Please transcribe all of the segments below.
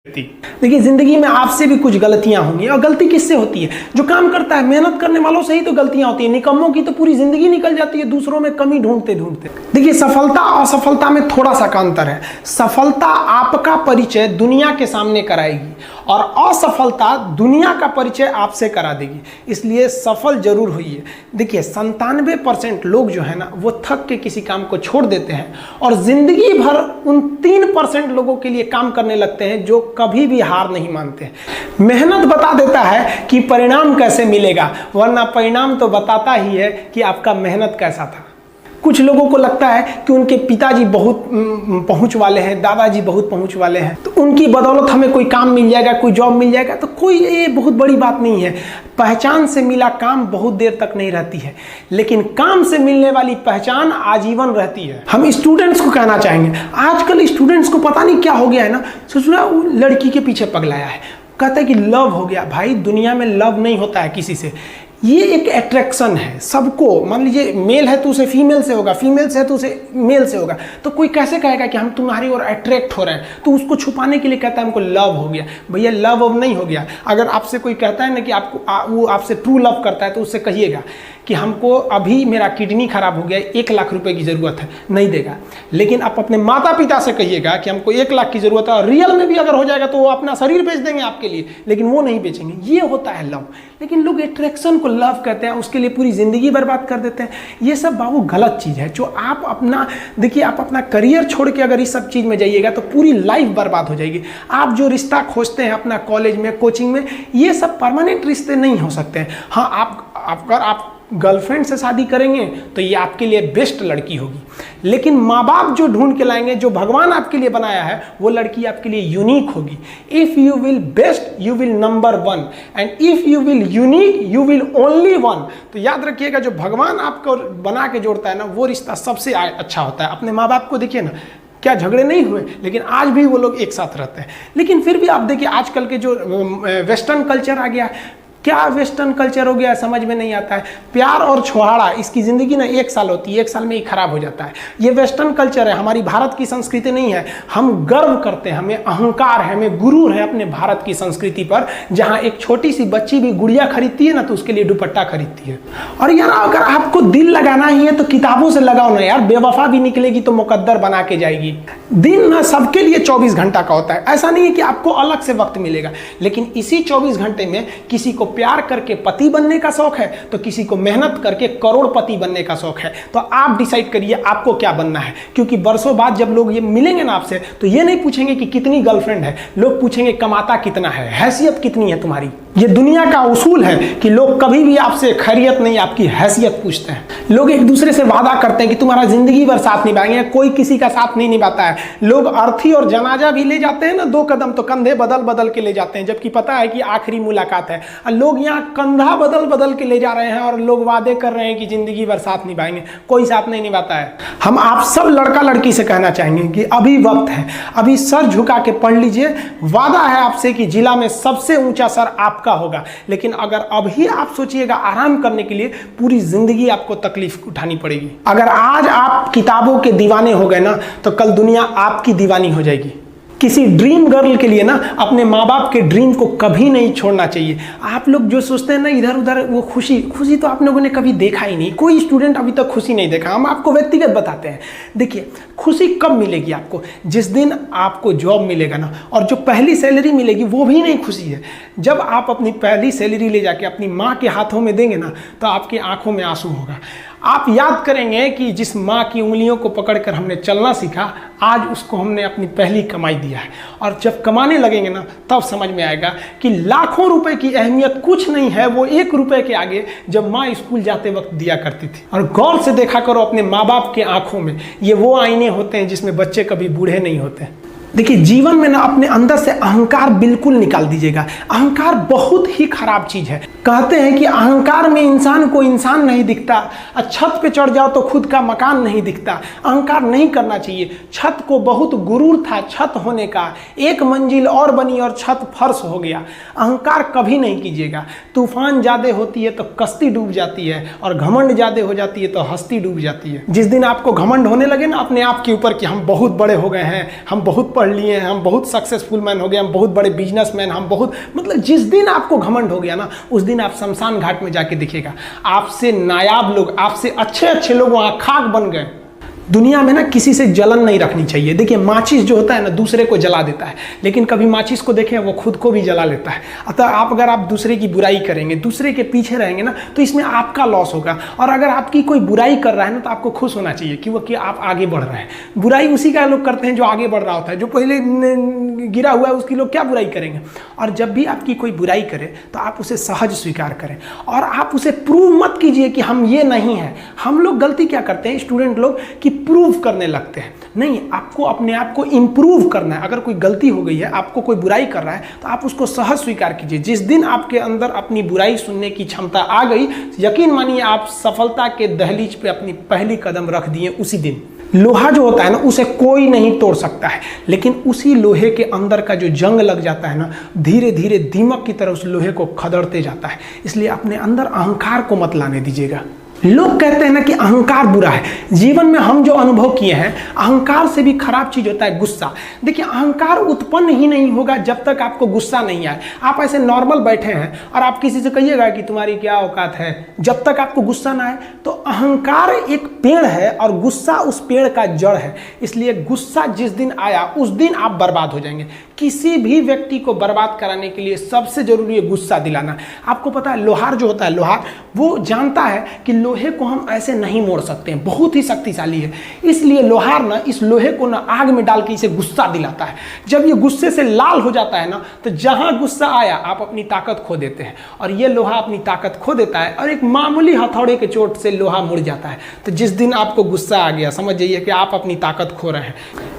देखिए, जिंदगी में आपसे भी कुछ गलतियां होंगी, और गलती किससे होती है? जो काम करता है, मेहनत करने वालों से ही तो गलतियां होती है। निकम्मों की तो पूरी जिंदगी निकल जाती है दूसरों में कमी ढूंढते ढूंढते। देखिए, सफलता और असफलता में थोड़ा सा का अंतर है। सफलता आपका परिचय दुनिया के सामने कराएगी और असफलता दुनिया का परिचय आपसे करा देगी। इसलिए सफल जरूर होइए। देखिए, 97% लोग जो है ना, वो थक के किसी काम को छोड़ देते हैं और जिंदगी भर उन 3% लोगों के लिए काम करने लगते हैं जो कभी भी हार नहीं मानते। मेहनत बता देता है कि परिणाम कैसे मिलेगा, वरना परिणाम तो बताता ही है कि आपका मेहनत कैसा था। कुछ लोगों को लगता है कि उनके पिताजी बहुत पहुंच वाले हैं, दादाजी बहुत पहुंच वाले हैं, तो उनकी बदौलत हमें कोई काम मिल जाएगा, कोई जॉब मिल जाएगा। तो कोई ये बहुत बड़ी बात नहीं है। पहचान से मिला काम बहुत देर तक नहीं रहती है, लेकिन काम से मिलने वाली पहचान आजीवन रहती है। हम स्टूडेंट्स को कहना चाहेंगे, आजकल स्टूडेंट्स को पता नहीं क्या हो गया है ना, सोचना लड़की के पीछे पगलाया है, कहता है कि लव हो गया। भाई, दुनिया में लव नहीं होता है किसी से। ये एक अट्रैक्शन है सबको। मान लीजिए मेल है तो उसे फीमेल से होगा, फीमेल से है तो उसे मेल से होगा। तो कोई कैसे कहेगा कि हम तुम्हारी ओर अट्रैक्ट हो रहे हैं? तो उसको छुपाने के लिए कहता है हमको लव हो गया। भैया, लव अब नहीं हो गया। अगर आपसे कोई कहता है ना कि आपको वो आपसे ट्रू लव करता है, तो उससे कहिएगा कि हमको अभी मेरा किडनी खराब हो गया, 1 लाख रुपए की ज़रूरत है, नहीं देगा। लेकिन आप अपने माता पिता से कहिएगा कि हमको 1 लाख की ज़रूरत है, और रियल में भी अगर हो जाएगा तो वो अपना शरीर बेच देंगे आपके लिए, लेकिन वो नहीं बेचेंगे। ये होता है लव। लेकिन लोग अट्रैक्शन को लव कहते हैं, उसके लिए पूरी ज़िंदगी बर्बाद कर देते हैं। ये सब बाबू गलत चीज़ है। जो आप अपना देखिए, आप अपना करियर छोड़ के अगर इस सब चीज़ में जाइएगा तो पूरी लाइफ बर्बाद हो जाएगी। आप जो रिश्ता खोजते हैं अपना कॉलेज में, कोचिंग में, ये सब परमानेंट रिश्ते नहीं हो सकते हैं। हाँ, अगर आप गर्लफ्रेंड से शादी करेंगे तो ये आपके लिए बेस्ट लड़की होगी, लेकिन माँ बाप जो ढूंढ के लाएंगे, जो भगवान आपके लिए बनाया है, वो लड़की आपके लिए यूनिक होगी। If you will best, you will number 1, and if you will unique, you will only 1। तो याद रखिएगा, जो भगवान आपको बना के जोड़ता है ना, वो रिश्ता सबसे अच्छा होता है। अपने माँ बाप को देखिए ना, क्या झगड़े नहीं हुए, लेकिन आज भी वो लोग एक साथ रहते हैं। लेकिन फिर भी आप देखिए, आजकल के जो वेस्टर्न कल्चर आ गया, क्या वेस्टर्न कल्चर हो गया, समझ में नहीं आता है। प्यार और छोहाड़ा, इसकी ज़िंदगी ना 1 साल होती है, 1 साल में ही खराब हो जाता है। ये वेस्टर्न कल्चर है, हमारी भारत की संस्कृति नहीं है। हम गर्व करते हैं, हमें अहंकार है, हमें गुरूर है अपने भारत की संस्कृति पर। जहाँ एक छोटी सी बच्ची भी गुड़िया खरीदती है ना, तो उसके लिए दुपट्टा खरीदती है। और यार, अगर आपको दिल लगाना ही है तो किताबों से लगाओ ना यार। बेवफा भी निकलेगी तो मुकद्दर बना के जाएगी। दिन ना सबके लिए 24 घंटा का होता है। ऐसा नहीं है कि आपको अलग से वक्त मिलेगा, लेकिन इसी 24 घंटे में किसी को प्यार करके पति बनने का शौक है, तो किसी को मेहनत करके करोड़पति बनने का शौक है। तो आप डिसाइड करिए आपको क्या बनना है। क्योंकि बरसों बाद जब लोग ये मिलेंगे ना आपसे, तो ये नहीं पूछेंगे कि कितनी गर्लफ्रेंड है, लोग पूछेंगे कमाता कितना है, हैसियत कितनी है तुम्हारी। ये दुनिया का उसूल है कि लोग कभी भी आपसे खैरियत नहीं, आपकी हैसियत पूछते हैं। लोग एक दूसरे से वादा करते हैं कि तुम्हारा जिंदगी भर साथ निभाएंगे, कोई किसी का साथ नहीं निभाता है। लोग अर्थी और जनाजा भी ले जाते हैं ना 2 कदम, तो कंधे बदल बदल के ले जाते हैं, जबकि पता है कि आखिरी मुलाकात है। और लोग यहाँ कंधा बदल बदल के ले जा रहे हैं और लोग वादे कर रहे हैं कि जिंदगी भर साथ निभाएंगे, कोई साथ नहीं निभाता है। हम आप सब लड़का लड़की से कहना चाहेंगे कि अभी वक्त है, अभी सर झुका के पढ़ लीजिए। वादा है आपसे कि जिला में सबसे ऊंचा सर आपका होगा। लेकिन अगर अभी आप सोचिएगा आराम करने के लिए, पूरी जिंदगी आपको तकलीफ उठानी पड़ेगी। अगर आज आप किताबों के दीवाने हो गए ना, तो कल दुनिया आपकी दीवानी हो जाएगी। किसी ड्रीम गर्ल के लिए ना, अपने माँ बाप के ड्रीम को कभी नहीं छोड़ना चाहिए। आप लोग जो सोचते हैं ना इधर उधर, वो खुशी तो आप लोगों ने कभी देखा ही नहीं। कोई स्टूडेंट अभी तक खुशी नहीं देखा। हम आपको व्यक्तिगत बताते हैं। देखिए, खुशी कब मिलेगी आपको? जिस दिन आपको जॉब मिलेगा ना, और जो पहली सैलरी मिलेगी वो भी नहीं खुशी है। जब आप अपनी पहली सैलरी ले जाके अपनी माँ के हाथों में देंगे ना, तो आपकी आंखों में आंसू होगा। आप याद करेंगे कि जिस माँ की उंगलियों को पकड़कर हमने चलना सीखा, आज उसको हमने अपनी पहली कमाई दिया है। और जब कमाने लगेंगे ना, तब समझ में आएगा कि लाखों रुपए की अहमियत कुछ नहीं है, वो 1 रुपए के आगे जब माँ स्कूल जाते वक्त दिया करती थी। और गौर से देखा करो अपने माँ बाप के आंखों में, ये वो आईने होते हैं जिसमें बच्चे कभी बूढ़े नहीं होते। देखिए, जीवन में ना अपने अंदर से अहंकार बिल्कुल निकाल दीजिएगा। अहंकार बहुत ही खराब चीज है। कहते हैं कि अहंकार में इंसान को इंसान नहीं दिखता, और छत पे चढ़ जाओ तो खुद का मकान नहीं दिखता। अहंकार नहीं करना चाहिए। छत को बहुत गुरूर था छत होने का, 1 मंजिल और बनी और छत फर्श हो गया। अहंकार कभी नहीं कीजिएगा। तूफान ज्यादा होती है तो कश्ती डूब जाती है, और घमंड ज्यादा हो जाती है तो हस्ती डूब जाती है। जिस दिन आपको घमंड होने लगे ना अपने आप के ऊपर कि हम बहुत बड़े हो गए हैं, हम बहुत पढ़ लिए हैं, हम बहुत सक्सेसफुल मैन हो गए, हम बहुत बड़े बिजनेसमैन, हम बहुत, मतलब जिस दिन आपको घमंड हो गया ना, उस दिन आप शमशान घाट में जाके दिखेगा आपसे नायाब लोग, आपसे अच्छे अच्छे लोग वहाँ खाक बन गए। दुनिया में ना किसी से जलन नहीं रखनी चाहिए। देखिए माचिस जो होता है ना दूसरे को जला देता है, लेकिन कभी माचिस को देखें वो खुद को भी जला लेता है। अतः अगर आप दूसरे की बुराई करेंगे, दूसरे के पीछे रहेंगे ना, तो इसमें आपका लॉस होगा। और अगर आपकी कोई बुराई कर रहा है ना, तो आपको खुश होना चाहिए कि आप आगे बढ़ रहे हैं। बुराई उसी का लोग करते हैं जो आगे बढ़ रहा होता है, जो पहले गिरा हुआ है उसकी लोग क्या बुराई करेंगे। और जब भी आपकी कोई बुराई करे तो आप उसे सहज स्वीकार करें, और आप उसे प्रूव मत कीजिए कि हम ये नहीं हैं। हम लोग गलती क्या करते हैं स्टूडेंट लोग, कि प्रूव करने लगते हैं। नहीं, आपको अपने आप को इंप्रूव करना है। अगर कोई गलती हो गई है, आपको कोई बुराई कर रहा है, तो आप उसको सहज स्वीकार कीजिए। जिस दिन आपके अंदर अपनी बुराई सुनने की क्षमता आ गई, यकीन मानिए आप सफलता के दहलीज पे अपनी पहली कदम रख दिए उसी दिन। लोहा जो होता है ना, उसे कोई नहीं तोड़ सकता है, लेकिन उसी लोहे के अंदर का जो जंग लग जाता है ना, धीरे धीरे दीमक की तरह उस लोहे को खदड़ते जाता है। इसलिए अपने अंदर अहंकार को मत लाने दीजिएगा। लोग कहते हैं ना कि अहंकार बुरा है। जीवन में हम जो अनुभव किए हैं, अहंकार से भी खराब चीज होता है गुस्सा। देखिए अहंकार उत्पन्न ही नहीं होगा जब तक आपको गुस्सा नहीं आए। आप ऐसे नॉर्मल बैठे हैं और आप किसी से कहिएगा कि तुम्हारी क्या औकात है, जब तक आपको गुस्सा ना आए। तो अहंकार एक पेड़ है और गुस्सा उस पेड़ का जड़ है। इसलिए गुस्सा जिस दिन आया उस दिन आप बर्बाद हो जाएंगे। किसी भी व्यक्ति को बर्बाद कराने के लिए सबसे जरूरी है गुस्सा दिलाना। आपको पता है लोहार जो होता है, लोहार वो जानता है कि लोहे को हम ऐसे नहीं मोड़ सकते हैं, बहुत ही शक्तिशाली है। इसलिए लोहार ना इस लोहे को ना आग में डाल के इसे गुस्सा दिलाता है। जब ये गुस्से से लाल हो जाता है ना, तो जहां गुस्सा आया आप अपनी ताकत खो देते हैं। और ये लोहा अपनी ताकत खो देता है और एक मामूली हथौड़े के चोट से लोहा मुड़ जाता है। तो जिस दिन आपको गुस्सा आ गया, समझ जाइए कि आप अपनी ताकत खो रहे हैं।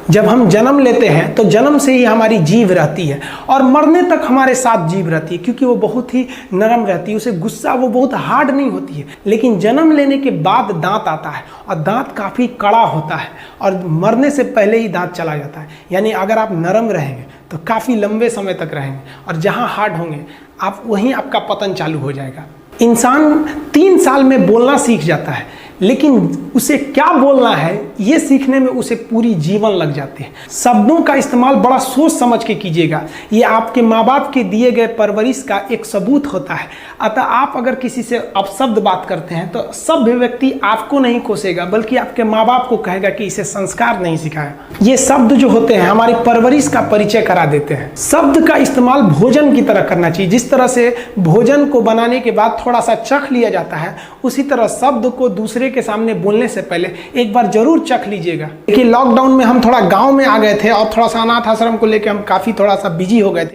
जब हम जन्म लेते हैं तो जन्म से ही हमारी जीभ रहती है और मरने तक हमारे साथ जीभ रहती है, क्योंकि वो बहुत ही नरम रहती है। उसे गुस्सा वो बहुत हार्ड नहीं होती है। लेकिन जन्म लेने के बाद दांत आता है और दांत काफ़ी कड़ा होता है और मरने से पहले ही दांत चला जाता है। यानी अगर आप नरम रहेंगे तो काफ़ी लंबे समय तक रहेंगे, और जहाँ हार्ड होंगे आप वहीं आपका पतन चालू हो जाएगा। इंसान 3 साल में बोलना सीख जाता है, लेकिन उसे क्या बोलना है ये सीखने में उसे पूरी जीवन लग जाते हैं। शब्दों का इस्तेमाल बड़ा सोच समझ के कीजिएगा। ये आपके माँ बाप के दिए गए परवरिश का एक सबूत होता है। अतः आप अगर किसी से अपशब्द बात करते हैं तो सभ्य व्यक्ति आपको नहीं कोसेगा, बल्कि आपके माँ बाप को कहेगा कि इसे संस्कार नहीं सिखाया। ये शब्द जो होते हैं हमारी परवरिश का परिचय करा देते हैं। शब्द का इस्तेमाल भोजन की तरह करना चाहिए। जिस तरह से भोजन को बनाने के बाद थोड़ा सा चख लिया जाता है, उसी तरह शब्द को दूसरे के सामने बोलने से पहले एक बार जरूर चख लीजिएगा। देखिए लॉकडाउन में हम थोड़ा गांव में आ गए थे और थोड़ा सा अनाथ आश्रम को लेकर हम काफी थोड़ा सा बिजी हो गए थे।